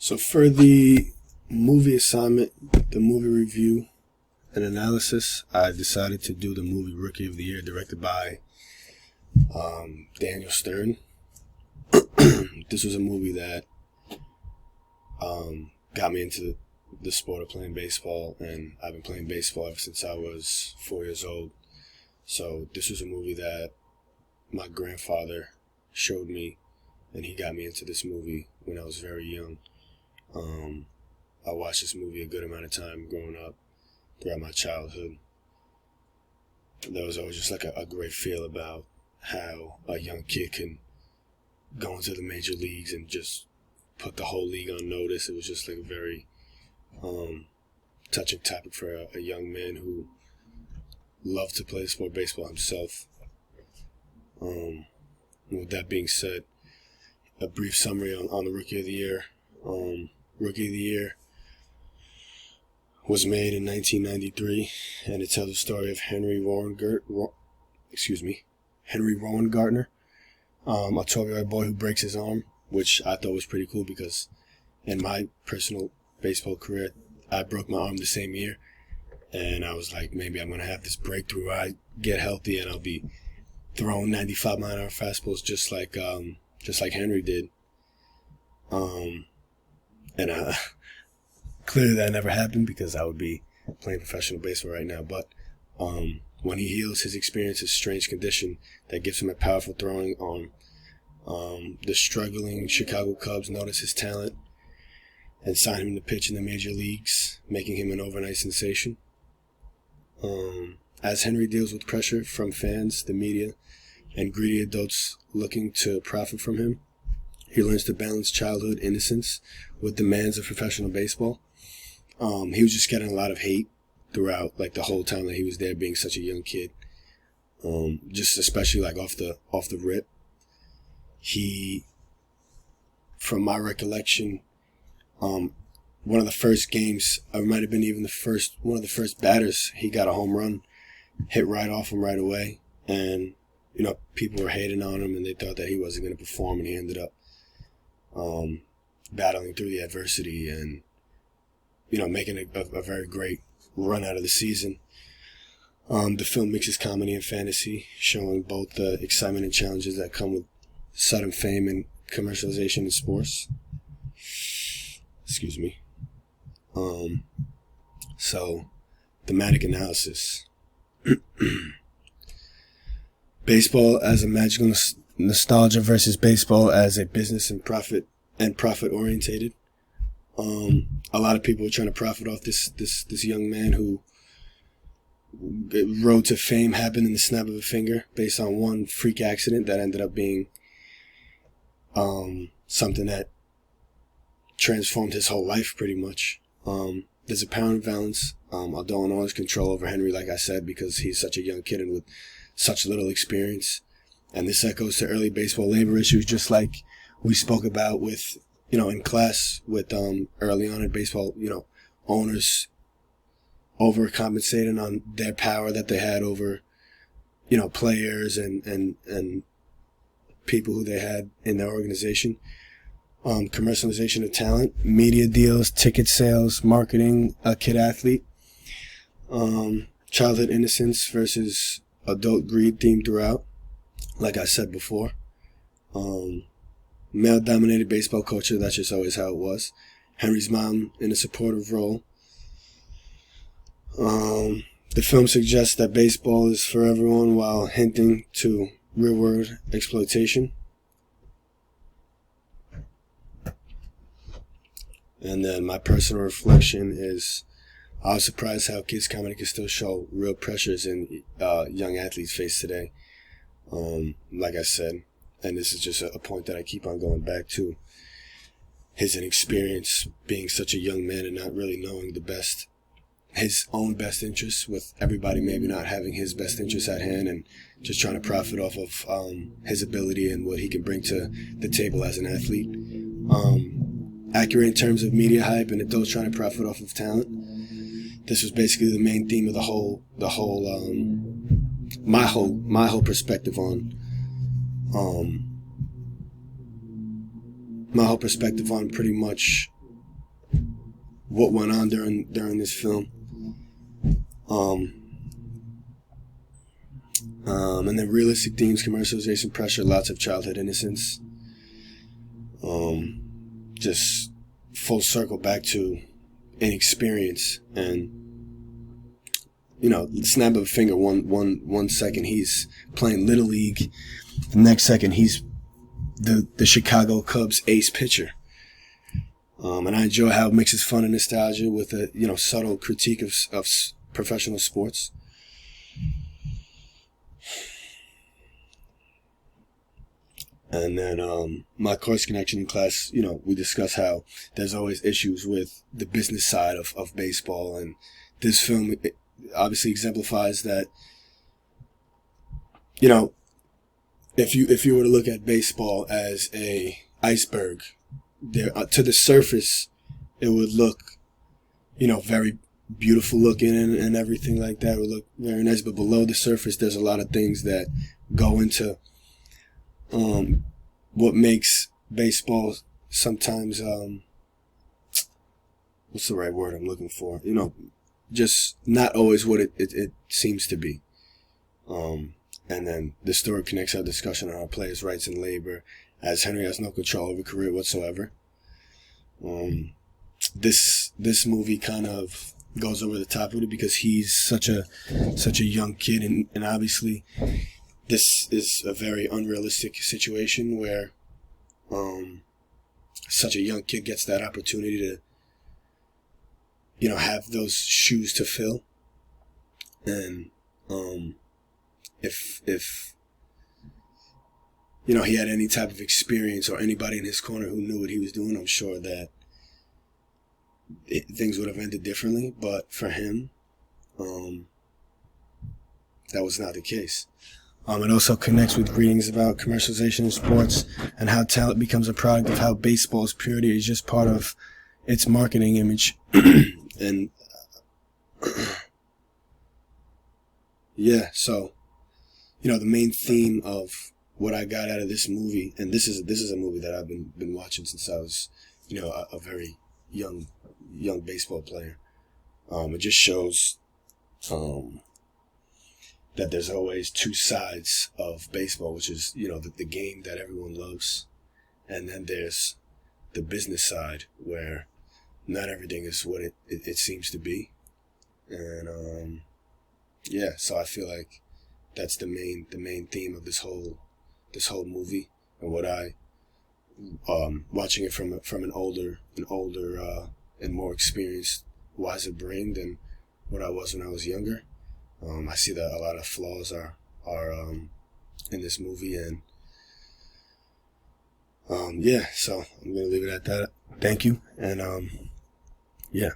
So for the movie assignment, the movie review and analysis, I decided to do the movie Rookie of the Year, directed by Daniel Stern. This was a movie that got me into the sport of playing baseball, and I've been playing baseball ever since I was 4 years old. So this was a movie that my grandfather showed me, and he got me into this movie when I was very young. I watched this movie a good amount of time growing up throughout my childhood. There was always just like a great feel about how a young kid can go into the major leagues and just put the whole league on notice. It was just like a very touching topic for a young man who loved to play the sport of baseball himself. With that being said, a brief summary on the Rookie of the Year. Rookie of the Year was made in 1993, and it tells the story of Henry Rowengartner, a 12-year-old boy who breaks his arm, which I thought was pretty cool because in my personal baseball career, I broke my arm the same year, and I was like, maybe I'm going to have this breakthrough where I get healthy and I'll be throwing 95-mile-an-hour fastballs just like Henry did. And clearly that never happened because I would be playing professional baseball right now. But when he heals his experience, his strange condition that gives him a powerful throwing arm, the struggling Chicago Cubs notice his talent and sign him to pitch in the major leagues, making him an overnight sensation. As Henry deals with pressure from fans, the media, and greedy adults looking to profit from him, he learns to balance childhood innocence with demands of professional baseball. He was just getting a lot of hate throughout, like the whole time that he was there, being such a young kid. Just especially like off the rip. He, from my recollection, one of the first games, or might have been even one of the first batters, he got a home run, hit right off him right away, and people were hating on him, and they thought that he wasn't going to perform, and he ended up battling through the adversity and making a very great run out of the season. The film mixes comedy and fantasy, showing both the excitement and challenges that come with sudden fame and commercialization in sports. Excuse me. So, thematic analysis. Baseball as a magical nostalgia versus baseball as a business and profit orientated. A lot of people are trying to profit off this young man who road to fame happened in the snap of a finger based on one freak accident that ended up being something that transformed his whole life pretty much. There's a power imbalance. I don't always control over Henry, like I said, because he's such a young kid and with such little experience. And this echoes to early baseball labor issues, just like we spoke about with, in class with early on in baseball, owners overcompensating on their power that they had over, players and people who they had in their organization. Commercialization of talent, media deals, ticket sales, marketing a kid athlete, childhood innocence versus adult greed themed throughout, like I said before. Male-dominated baseball culture, that's just always how it was. Henry's mom in a supportive role. The film suggests that baseball is for everyone while hinting to real-world exploitation. And then my personal reflection is, I was surprised how kids' comedy can still show real pressures in young athletes face today. Like I said, and this is just a point that I keep on going back to, his inexperience being such a young man and not really knowing his own best interests, with everybody maybe not having his best interests at hand and just trying to profit off of his ability and what he can bring to the table as an athlete. Accurate in terms of media hype and adults trying to profit off of talent. This was basically the main theme of my whole perspective on my whole perspective on pretty much what went on during this film. And then realistic themes, commercialization, pressure, lots of childhood innocence. Just full circle back to inexperience, and snap of a finger. One second he's playing Little League, the next second he's the Chicago Cubs ace pitcher. And I enjoy how it mixes fun and nostalgia with a subtle critique of professional sports. And then my course connection in class, we discuss how there's always issues with the business side of baseball, and this film obviously exemplifies that. If you were to look at baseball as a iceberg, there to the surface, it would look, very beautiful looking and everything like that. It would look very nice, but below the surface, there's a lot of things that go into what makes baseball sometimes what's the right word I'm looking for? Just not always what it seems to be. And then the story connects our discussion on our players' rights and labor, as Henry has no control over career whatsoever. This movie kind of goes over the top with it because he's such a young kid, and obviously this is a very unrealistic situation where such a young kid gets that opportunity to have those shoes to fill. And if he had any type of experience or anybody in his corner who knew what he was doing, I'm sure that things would have ended differently. But for him, that was not the case. It also connects with readings about commercialization in sports and how talent becomes a product of how baseball's purity is just part of its marketing image. And yeah, so the main theme of what I got out of this movie, and this is a movie that I've been watching since I was a very young baseball player. It just shows that there's always two sides of baseball, which is the game that everyone loves, and then there's the business side where not everything is what it seems to be. And so I feel like that's the main theme of this whole movie, and what I watching it from an older and more experienced, wiser brain than what I was when I was younger. I see that a lot of flaws are in this movie, and so I'm gonna leave it at that. Thank you, and yeah.